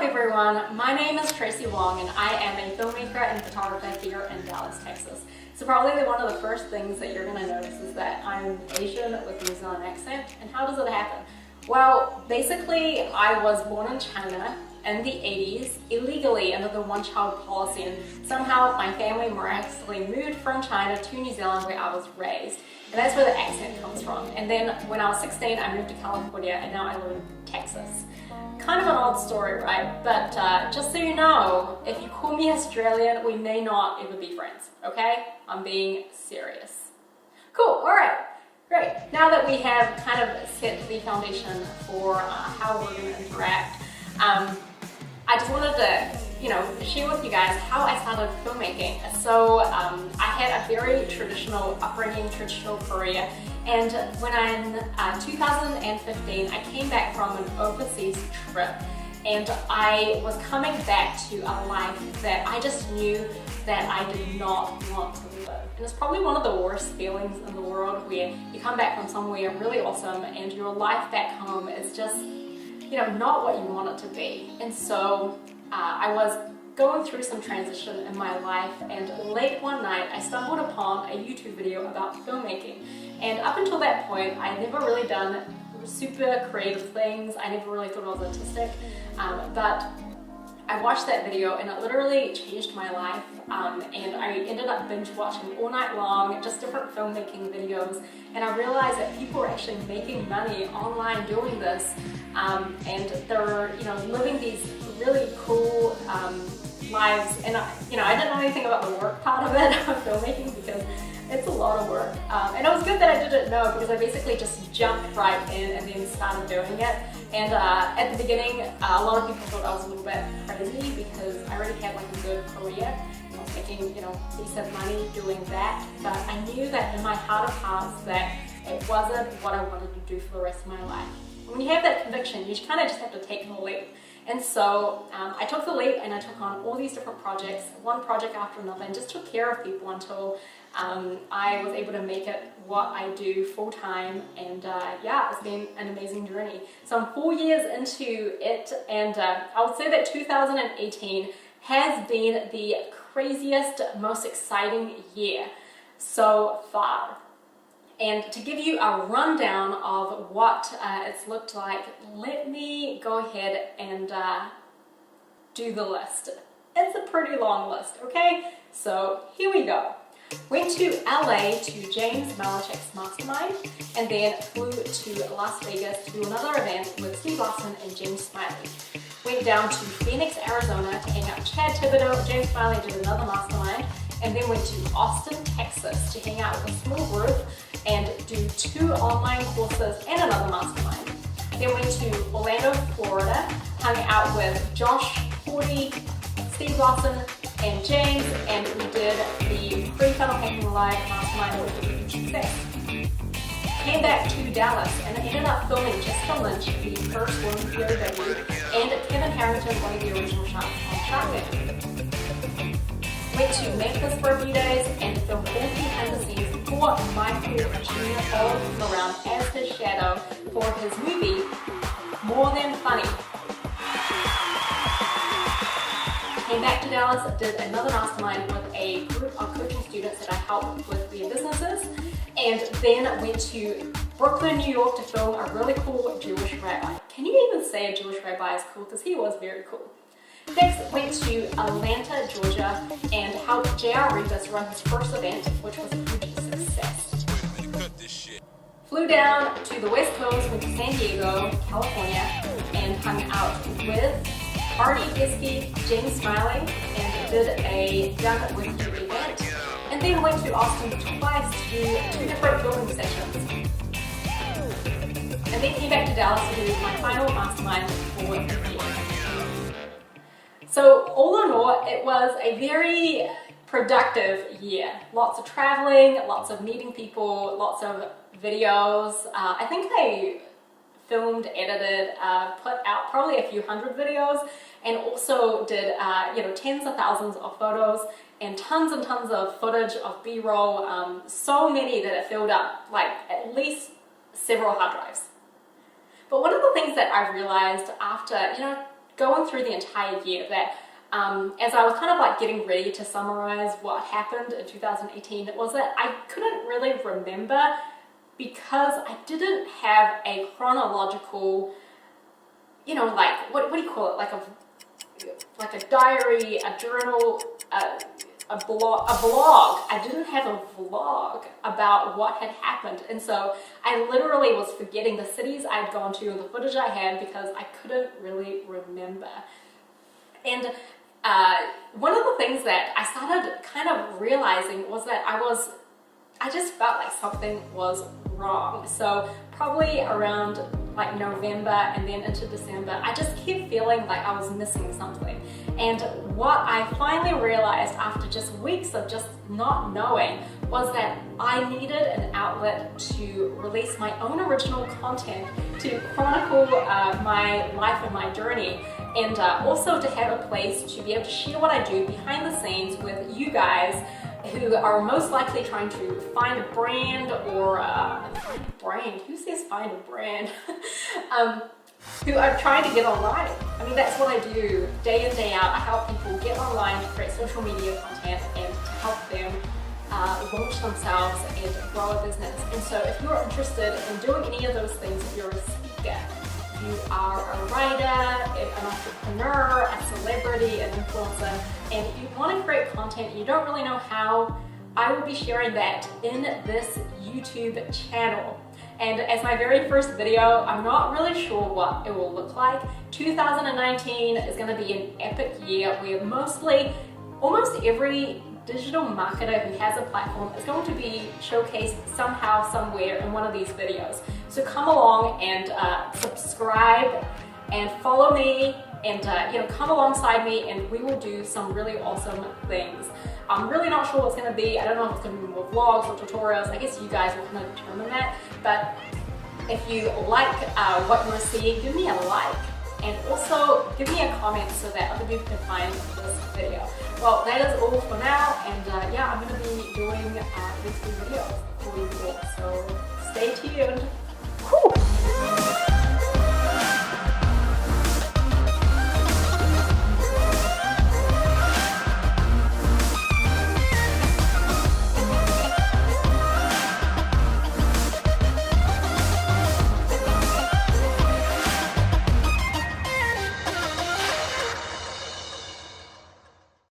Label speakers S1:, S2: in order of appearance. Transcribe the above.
S1: everyone, my name is Tracey Wong and I am a filmmaker and photographer here in Dallas, Texas. So probably one of the first things that you're going to notice is that I'm Asian with a New Zealand accent. And how does it happen? Well, basically I was born in China in the 80s illegally under the one-child policy, and somehow my family miraculously moved from China to New Zealand where I was raised. And that's where the accent comes from. And then when I was 16 I moved to California and now I live in Texas. Kind of an odd story, right? But just so you know, if you call me Australian, we may not ever be friends, okay? I'm being serious. Cool, alright, great. Now that we have kind of set the foundation for how we're going to interact, I just wanted to, share with you guys how I started filmmaking. So I had a very traditional upbringing, traditional career, and when in 2015 I came back from an overseas trip and I was coming back to a life that I just knew that I did not want to live. And it's probably one of the worst feelings in the world where you come back from somewhere really awesome and your life back home is just not what you want it to be. And so I was going through some transition in my life, and late one night I stumbled upon a YouTube video about filmmaking. And up until that point I had never really done super creative things. I never really thought I was artistic, but I watched that video and it literally changed my life, and I ended up binge watching all night long just different filmmaking videos, and I realized that people are actually making money online doing this, and they're living these really cool lives. And I didn't know anything about the work part of it of filmmaking because it's a lot of work, and it was good that I didn't know because I basically just jumped right in and then started doing it. And at the beginning, a lot of people thought I was a little bit crazy because I already had like a good career. I was making decent money doing that, but I knew that in my heart of hearts that it wasn't what I wanted to do for the rest of my life. When you have that conviction, you kind of just have to take the leap. And so I took the leap and I took on all these different projects, one project after another, and just took care of people until I was able to make it what I do full time. And yeah, it's been an amazing journey. So I'm 4 years into it, and I would say that 2018 has been the craziest, most exciting year so far. And to give you a rundown of what it's looked like, let me go ahead and do the list. It's a pretty long list, okay? So here we go. Went to LA to James Malinchek's mastermind, and then flew to Las Vegas to do another event with Steve Lawson and James Smiley. Went down to Phoenix, Arizona to hang out with Chad Thibodeau. James Smiley did another mastermind, and then went to Austin, Texas to hang out with a small group and do 2 online courses and another mastermind. Then went to Orlando, Florida, hung out with Josh, Forty, Steve Lawson, and James, and we did the free funnel hacking live mastermind with a huge success. Came back to Dallas and I ended up filming Jessica Lynch, the first woman POW, and Kevin Harrington, one of the original shots on Shark Tank. Went to Memphis for a few days and filmed all the behind the scenes for Michael Jr. following him around as his shadow for his movie More Than Funny. Came back to Dallas, did another mastermind with a group of coaching students that I help with their businesses, and then went to Brooklyn, New York to film a really cool Jewish rabbi. Can you even say a Jewish rabbi is cool? Because he was very cool. Next, went to Atlanta, Georgia, and helped J.R. Rebus run his first event, which was a huge success. Flew down to the West Coast, went to San Diego, California, and hung out with Artie Giske, James Smiley, and did a Done With You event. And then went to Austin twice to do 2 different filming sessions. And then came back to Dallas to do my final mastermind for the year. So all in all, it was a very productive year. Lots of traveling, lots of meeting people, lots of videos. I think I filmed, edited, put out probably a few hundred videos, and also did tens of thousands of photos and tons of footage of B-roll, so many that it filled up like at least several hard drives. But one of the things that I realized after going through the entire year that as I was kind of like getting ready to summarize what happened in 2018, was that I couldn't really remember because I didn't have a chronological, you know, like, what do you call it? Like a diary, a journal, a vlog. I didn't have a vlog about what had happened. And so I literally was forgetting the cities I'd gone to and the footage I had because I couldn't really remember. And one of the things that I started kind of realizing was that I just felt like something was wrong. So probably around like November and then into December, I just kept feeling like I was missing something. And what I finally realized after just weeks of just not knowing was that I needed an outlet to release my own original content to chronicle my life and my journey, and also to have a place to be able to share what I do behind the scenes with you guys who are most likely trying to find a brand or find a brand? Who says find a brand? Who are trying to get online. I mean, that's what I do day in, day out. I help people get online to create social media content and to help them launch themselves and grow a business. And so if you're interested in doing any of those things, if you're a speaker, if you are a writer, an entrepreneur, a celebrity, an influencer, and if you want to create content, you don't really know how, I will be sharing that in this YouTube channel. And as my very first video, I'm not really sure what it will look like. 2019 is going to be an epic year where almost every digital marketer who has a platform is going to be showcased somehow, somewhere in one of these videos. So come along and subscribe and follow me, and come alongside me, and we will do some really awesome things. I'm really not sure what it's going to be. I don't know if it's going to be more vlogs or tutorials. I guess you guys will kind of determine that. But if you like what you're seeing, give me a like, and also give me a comment so that other people can find this video. Well, that is all for now, and yeah, I'm going to be doing these two videos for you all, so stay tuned.